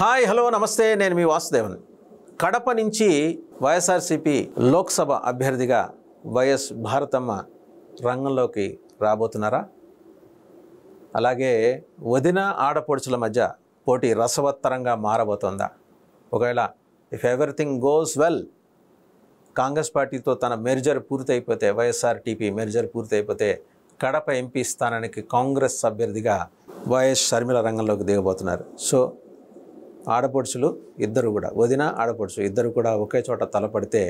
Hi hello నమస్తే, నేను మీ వాసుదేవన్. కడప నుంచి వైఎస్ఆర్సీపీ లోక్సభ అభ్యర్థిగా వైఎస్ భారతమ్మ రంగంలోకి రాబోతున్నారా? అలాగే వదిన ఆడపడుచుల మధ్య పోటీ రసవత్తరంగా మారబోతోందా? ఒకవేళ if everything goes well, Congress పార్టీతో తన మెర్జర్ పూర్తయిపోతే, వైఎస్ఆర్టీపీ మెర్జర్ పూర్తయిపోతే కడప ఎంపీ స్థానానికి కాంగ్రెస్ అభ్యర్థిగా వైఎస్ షర్మిల రంగంలోకి దిగబోతున్నారు. సో ఆడపడుచులు ఇద్దరు కూడా, వదిన ఆడపడుచు ఇద్దరు కూడా ఒకే చోట తలపడితే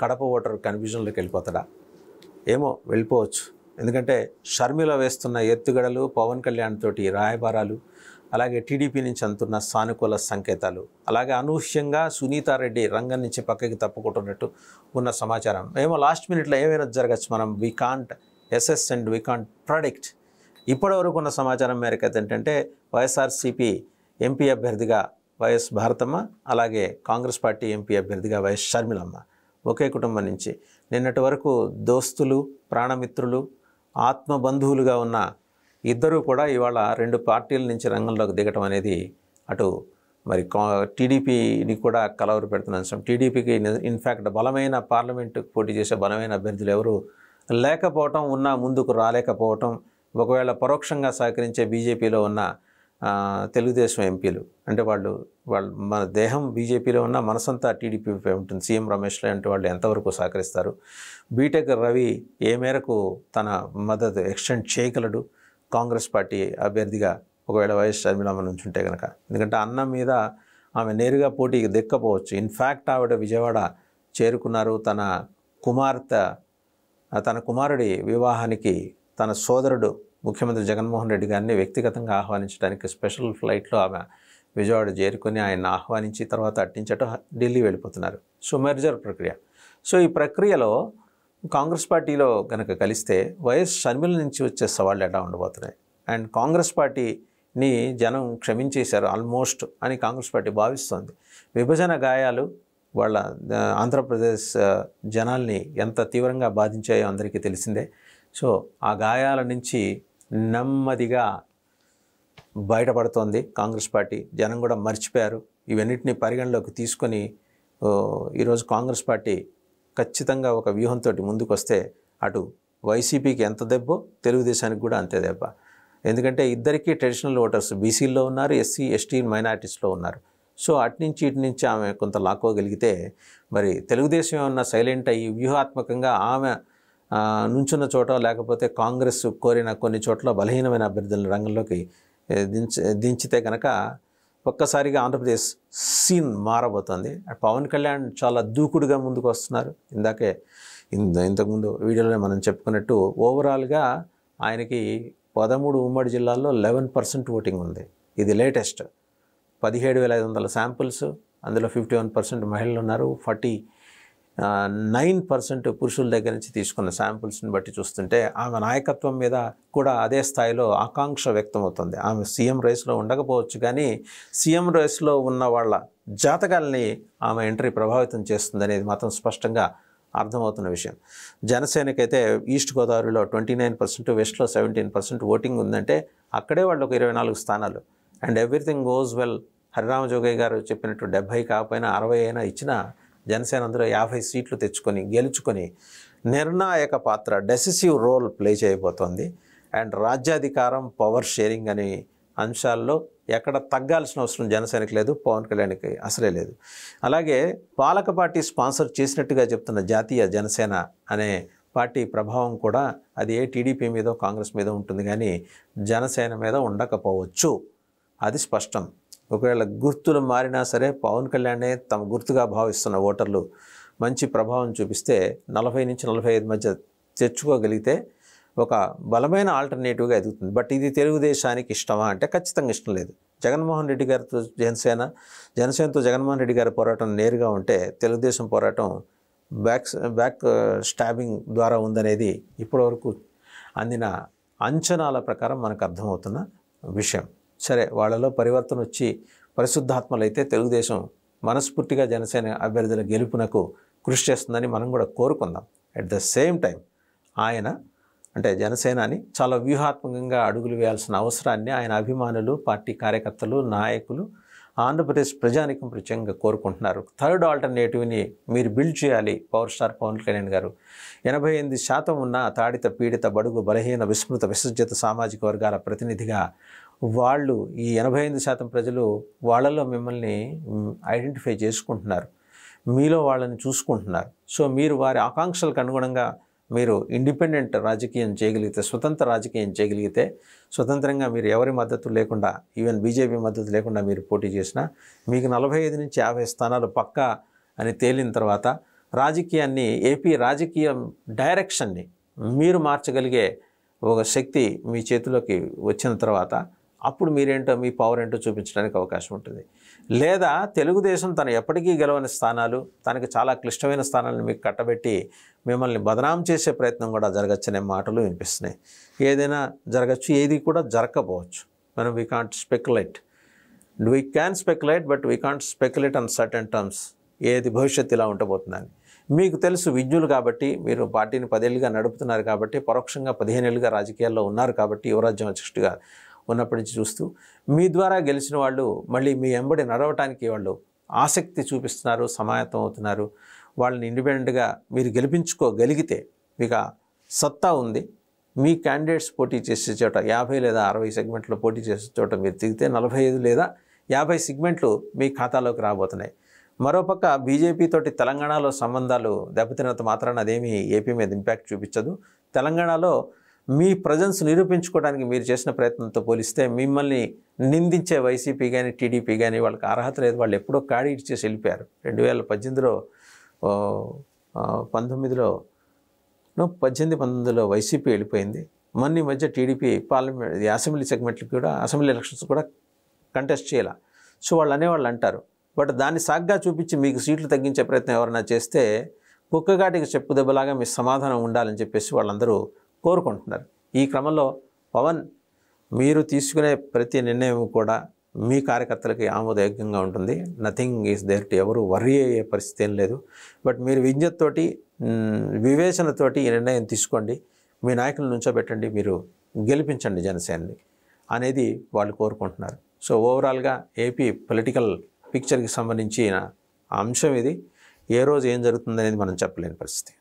కడప ఓటర్ కన్ఫ్యూజన్లోకి వెళ్ళిపోతాడా? ఏమో, వెళ్ళిపోవచ్చు. ఎందుకంటే షర్మిల వేస్తున్న ఎత్తుగడలు, పవన్ కళ్యాణ్ తోటి రాయబారాలు, అలాగే టీడీపీ నుంచి అందుతున్న సానుకూల సంకేతాలు, అలాగే అనూహ్యంగా సునీతారెడ్డి రంగం నుంచి పక్కకి తప్పుకుంటున్నట్టు ఉన్న సమాచారం, ఏమో లాస్ట్ మినిట్లో ఏమైనా జరగచ్చు. మనం we can't assess and we can't predict. ఇప్పటివరకు ఉన్న సమాచారం మేరకు ఏంటంటే వైఎస్ఆర్సీపీ ఎంపీ అభ్యర్థిగా వైఎస్ భారతమ్మ, అలాగే కాంగ్రెస్ పార్టీ ఎంపీ అభ్యర్థిగా వైఎస్ షర్మిలమ్మ ఒకే కుటుంబం నుంచి నిన్నటి వరకు దోస్తులు, ప్రాణమిత్రులు, ఆత్మబంధువులుగా ఉన్న ఇద్దరూ కూడా ఇవాళ రెండు పార్టీల నుంచి రంగంలోకి దిగటం అనేది అటు మరి టీడీపీని కూడా కలవరు పెడుతున్న అంశం. టీడీపీకి ఇన్ఫ్యాక్ట్ బలమైన పార్లమెంటుకు పోటీ చేసే బలమైన అభ్యర్థులు ఎవరు లేకపోవటం, ఉన్నా ముందుకు రాలేకపోవటం, ఒకవేళ పరోక్షంగా సహకరించే బీజేపీలో ఉన్న తెలుగుదేశం ఎంపీలు, అంటే వాళ్ళు మన దేహం బీజేపీలో ఉన్న మనసంతా టీడీపీపై ఉంటుంది. సీఎం రమేష్ లాంటి వాళ్ళు ఎంతవరకు సహకరిస్తారు? బీటెక్ రవి ఏ మేరకు తన మద్దతు ఎక్స్టెండ్ చేయగలడు కాంగ్రెస్ పార్టీ అభ్యర్థిగా ఒకవేళ వైఎస్ షర్మిలమ్మ నుంచి ఉంటే కనుక? ఎందుకంటే అన్నం మీద ఆమె నేరుగా పోటీకి దక్కకపోవచ్చు. ఇన్ఫ్యాక్ట్ ఆవిడ విజయవాడ చేరుకున్నారు. తన కుమారుడి వివాహానికి తన సోదరుడు ముఖ్యమంత్రి జగన్మోహన్ రెడ్డి గారిని వ్యక్తిగతంగా ఆహ్వానించడానికి స్పెషల్ ఫ్లైట్లో ఆమె విజయవాడ చేరుకొని ఆయన ఆహ్వానించి తర్వాత అట్టించట ఢిల్లీ వెళ్ళిపోతున్నారు. సో మెర్జర్ ప్రక్రియ. సో ఈ ప్రక్రియలో కాంగ్రెస్ పార్టీలో కనుక కలిస్తే వైఎస్ షర్మిల నుంచి వచ్చే సవాళ్ళు ఎలా ఉండబోతున్నాయి? అండ్ కాంగ్రెస్ పార్టీని జనం క్షమించేశారు ఆల్మోస్ట్ అని కాంగ్రెస్ పార్టీ భావిస్తోంది. విభజన గాయాలు వాళ్ళ ఆంధ్రప్రదేశ్ జనాల్ని ఎంత తీవ్రంగా బాధించాయో అందరికీ తెలిసిందే. సో ఆ గాయాల నుంచి నెమ్మదిగా బయటపడుతోంది కాంగ్రెస్ పార్టీ. జనం కూడా మర్చిపోయారు. ఇవన్నిటిని పరిగణలోకి తీసుకొని ఈరోజు కాంగ్రెస్ పార్టీ ఖచ్చితంగా ఒక వ్యూహంతో ముందుకు వస్తే అటు వైసీపీకి ఎంత దెబ్బో తెలుగుదేశానికి కూడా అంతే దెబ్బ. ఎందుకంటే ఇద్దరికీ ట్రెడిషనల్ ఓటర్స్ బీసీల్లో ఉన్నారు, ఎస్సీ ఎస్టీ మైనారిటీస్లో ఉన్నారు. సో ఇటు నుంచి ఆమె కొంత లాక్కోగలిగితే మరి తెలుగుదేశం ఏమన్నా సైలెంట్ అయ్యి వ్యూహాత్మకంగా ఆమె నుంచున్న చోట, లేకపోతే కాంగ్రెస్ కోరిన కొన్ని చోట్ల బలహీనమైన అభ్యర్థులను రంగంలోకి దించితే కనుక ఒక్కసారిగా ఆంధ్రప్రదేశ్ సీన్ మారబోతుంది. పవన్ కళ్యాణ్ చాలా దూకుడుగా ముందుకు వస్తున్నారు. ఇంతకుముందు వీడియోలో మనం చెప్పుకున్నట్టు ఓవరాల్గా ఆయనకి 13 ఉమ్మడి జిల్లాల్లో 11% ఓటింగ్ ఉంది. ఇది లేటెస్ట్. 17,500 శాంపుల్స్, అందులో 51% మహిళలు ఉన్నారు. 49% పురుషుల దగ్గర నుంచి తీసుకున్న శాంపుల్స్ని బట్టి చూస్తుంటే ఆమె నాయకత్వం మీద కూడా అదే స్థాయిలో ఆకాంక్ష వ్యక్తమవుతుంది. ఆమె సీఎం రేస్లో ఉండకపోవచ్చు, కానీ సీఎం రేస్లో ఉన్న వాళ్ళ జాతకాలని ఆమె ఎంట్రీ ప్రభావితం చేస్తుంది అనేది మాత్రం స్పష్టంగా అర్థమవుతున్న విషయం. జనసేనకైతే ఈస్ట్ గోదావరిలో 29%, వెస్ట్లో 17% ఓటింగ్ ఉందంటే అక్కడే వాళ్ళు ఒక 24 స్థానాలు. And everything goes well, Harirama Jogaiah గారు చెప్పినట్టు 70 కాకపోయినా 60 అయినా ఇచ్చినా జనసేన అందులో 50 సీట్లు గెలుచుకొని నిర్ణాయక పాత్ర, డెసిసివ్ రోల్ ప్లే చేయబోతోంది. అండ్ రాజ్యాధికారం, పవర్ షేరింగ్ అనే అంశాల్లో ఎక్కడ తగ్గాల్సిన అవసరం జనసేనకి లేదు, పవన్ కళ్యాణ్కి అసలే లేదు. అలాగే పాలక పార్టీ స్పాన్సర్ చేసినట్టుగా చెప్తున్న జాతీయ జనసేన అనే పార్టీ ప్రభావం కూడా అది ఏ టీడీపీ మీదో కాంగ్రెస్ మీద ఉంటుంది, కానీ జనసేన మీద ఉండకపోవచ్చు. అది స్పష్టం. ఒకవేళ గుర్తులు మారినా సరే పవన్ కళ్యాణే తమ గుర్తుగా భావిస్తున్న ఓటర్లు మంచి ప్రభావం చూపిస్తే 40 నుంచి 45 మధ్య తెచ్చుకోగలిగితే ఒక బలమైన ఆల్టర్నేటివ్గా ఎదుగుతుంది. బట్ ఇది తెలుగుదేశానికి ఇష్టమా అంటే ఖచ్చితంగా ఇష్టం లేదు. జగన్మోహన్ రెడ్డి గారితో జనసేనతో జగన్మోహన్ రెడ్డి గారి పోరాటం నేరుగా ఉంటే తెలుగుదేశం పోరాటం బ్యాక్ స్టాబింగ్ ద్వారా ఉందనేది ఇప్పటివరకు అందిన అంచనాల ప్రకారం మనకు అర్థమవుతున్న విషయం. సరే, వాళ్ళలో పరివర్తన వచ్చి పరిశుద్ధాత్మలైతే తెలుగుదేశం మనస్ఫూర్తిగా జనసేన అభ్యర్థుల గెలుపునకు కృషి చేస్తుందని మనం కూడా కోరుకుందాం. అట్ ద సేమ్ టైం ఆయన అంటే జనసేనాని చాలా వ్యూహాత్మకంగా అడుగులు వేయాల్సిన అవసరాన్ని ఆయన అభిమానులు, పార్టీ కార్యకర్తలు, నాయకులు, ఆంధ్రప్రదేశ్ ప్రజానికం ప్రత్యేకంగా కోరుకుంటున్నారు. థర్డ్ ఆల్టర్నేటివ్ని మీరు బిల్డ్ చేయాలి. పవర్ స్టార్ పవన్ కళ్యాణ్ గారు 88% ఉన్న తాడిత పీడిత బడుగు బలహీన విస్మృత విసర్జిత సామాజిక వర్గాల ప్రతినిధిగా వాళ్ళు ఈ 85% ప్రజలు వాళ్ళలో మిమ్మల్ని ఐడెంటిఫై చేసుకుంటున్నారు, మీలో వాళ్ళని చూసుకుంటున్నారు. సో మీరు వారి ఆకాంక్షలకు అనుగుణంగా మీరు ఇండిపెండెంట్ రాజకీయం చేయగలిగితే, స్వతంత్ర రాజకీయం చేయగలిగితే, స్వతంత్రంగా మీరు ఎవరి మద్దతు లేకుండా, ఈవెన్ బీజేపీ మద్దతు లేకుండా మీరు పోటీ చేసినా మీకు 45 నుంచి 50 స్థానాలు పక్కా అని తేలిన తర్వాత రాజకీయాన్ని, ఏపీ రాజకీయ డైరెక్షన్ని మీరు మార్చగలిగే ఒక శక్తి మీ చేతిలోకి వచ్చిన తర్వాత అప్పుడు మీరేంటో, మీ పవర్ ఏంటో చూపించడానికి అవకాశం ఉంటుంది. లేదా తెలుగుదేశం తను ఎప్పటికీ గెలవని స్థానాలు, తనకి చాలా క్లిష్టమైన స్థానాలను మీకు కట్టబెట్టి మిమ్మల్ని బదనాం చేసే ప్రయత్నం కూడా జరగచ్చనే మాటలు వినిపిస్తున్నాయి. ఏదైనా జరగచ్చు, ఏది కూడా జరగకపోవచ్చు. మనం we can't speculate. We can speculate, but we can't speculate on certain terms. ఏది భవిష్యత్తు ఇలా ఉండబోతుందని మీకు తెలుసు. విజ్ఞులు కాబట్టి, మీరు పార్టీని 10 ఏళ్ళుగా నడుపుతున్నారు కాబట్టి, పరోక్షంగా 15 ఏళ్ళుగా రాజకీయాల్లో ఉన్నారు కాబట్టి, యువరాజ్యం అధ్యక్షుడిగా ఉన్నప్పటి నుంచి చూస్తూ మీ ద్వారా గెలిచిన వాళ్ళు మళ్ళీ మీ ఎంబడి నడవటానికి వాళ్ళు ఆసక్తి చూపిస్తున్నారు, సమాయత్తం అవుతున్నారు. వాళ్ళని ఇండిపెండెంట్గా మీరు గెలిపించుకోగలిగితే మీకు సత్తా ఉంది. మీ క్యాండిడేట్స్ పోటీ చేసే చోట 50 లేదా 60 సెగ్మెంట్లో పోటీ చేసే చోట మీరు దిగితే 45 లేదా 50 సెగ్మెంట్లు మీ ఖాతాలోకి రాబోతున్నాయి. మరోపక్క బీజేపీ తోటి తెలంగాణలో సంబంధాలు దెబ్బతినంత మాత్రాన అదేమీ ఏపీ మీద ఇంపాక్ట్ చూపించదు. తెలంగాణలో మీ ప్రజెన్స్ నిరూపించుకోవడానికి మీరు చేసిన ప్రయత్నంతో పోలిస్తే మిమ్మల్ని నిందించే వైసీపీ కానీ టీడీపీ కానీ వాళ్ళకి అర్హత లేదు. వాళ్ళు ఎప్పుడో కాడి ఇచ్చేసి వెళ్ళిపోయారు. 2018లో 1919లో వైసీపీ వెళ్ళిపోయింది. మొన్న మధ్య టీడీపీ పార్లమెంట్ అసెంబ్లీ సెగ్మెంట్కి కూడా, అసెంబ్లీ ఎలక్షన్స్ కూడా కంటెస్ట్ చేయాల. సో వాళ్ళు అనేవాళ్ళు అంటారు. బట్ దాన్ని సాగ్గా చూపించి మీకు సీట్లు తగ్గించే ప్రయత్నం ఎవరైనా చేస్తే కుక్కగాటికి చెప్పు దెబ్బలాగా మీ సమాధానం ఉండాలని చెప్పేసి వాళ్ళందరూ కోరుకుంటున్నారు. ఈ క్రమంలో పవన్, మీరు తీసుకునే ప్రతి నిర్ణయం కూడా మీ కార్యకర్తలకి ఆమోదయోగ్యంగా ఉంటుంది. నథింగ్ ఈజ్ దేర్ టు ఎవరు వర్రీ అయ్యే పరిస్థితి ఏం లేదు. బట్ మీరు విజ్ఞతతోటి, వివేచనతోటి ఈ నిర్ణయం తీసుకోండి. మీ నాయకులను నుంచోబెట్టండి, మీరు గెలిపించండి జనసేనని అనేది వాళ్ళు కోరుకుంటున్నారు. సో ఓవరాల్గా ఏపీ పొలిటికల్ పిక్చర్కి సంబంధించిన అంశం ఇది. ఏ రోజు ఏం జరుగుతుందనేది మనం చెప్పలేని పరిస్థితి.